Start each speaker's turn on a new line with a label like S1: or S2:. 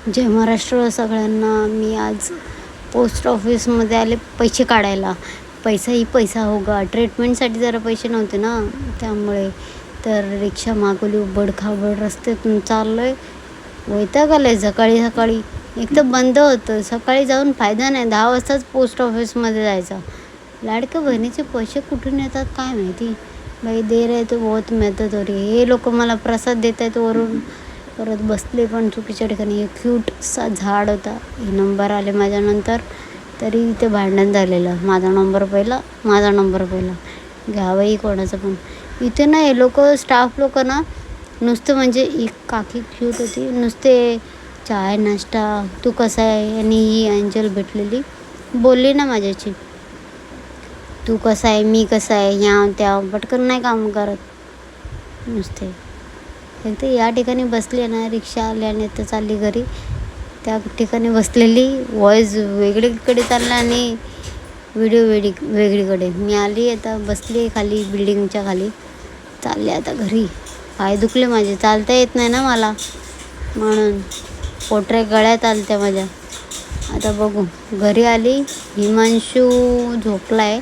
S1: जय महाराष्ट्र सगळ्यांना. मी आज पोस्ट ऑफिसमध्ये आले पैसे काढायला. पैसा ही पैसा होगा. ट्रीटमेंटसाठी जरा पैसे नव्हते ना, त्यामुळे तर रिक्षा मागवली. उबड-खाबड रस्त्यातून चाललो आहे. वैताग आला आहे सकाळी सकाळी. एक तर बंद होतं. सकाळी जाऊन फायदा नाही. 10 वाजताच पोस्ट ऑफिसमध्ये जायचा. लाडक्या बहिणीचे पैसे कुठून येतात काय माहिती. बाई दे रहे तो बहुत मेहनत हो रही है. हे लोक मला प्रसाद देत आहेत वरून. परत बसले पण चुकीच्या ठिकाणी. एक क्यूटसा झाड होता. हे नंबर आले माझ्यानंतर तरी इथे भांडण झालेलं. माझा नंबर पहिला. घ्यावंही कोणाचं पण. इथे ना हे लोक स्टाफ लोक ना नुसतं म्हणजे एक काकी क्यूट होती. नुसते चाय नाश्ता तू कसा आहे. आणि ही एंजल भेटलेली बोलली ना माझ्याशी, तू कसा आहे मी कसा आहे ह्या त्या पटकन नाही काम करत. नुसते फक्त या ठिकाणी बसली ना, रिक्षा आल्याने तर चालली घरी. त्या ठिकाणी बसलेली व्हॉईस वेगळीकडे चालला आणि व्हिडिओ वेगळीकडे. मी आली आता बसली खाली बिल्डिंगच्या खाली. चालले आता घरी. पाय दुखले माझे, चालता येत नाही ना मला, म्हणून पोटऱ्या गळ्यात आलत्या माझ्या. आता बघू. घरी आली. हिमांशू झोपला आहे.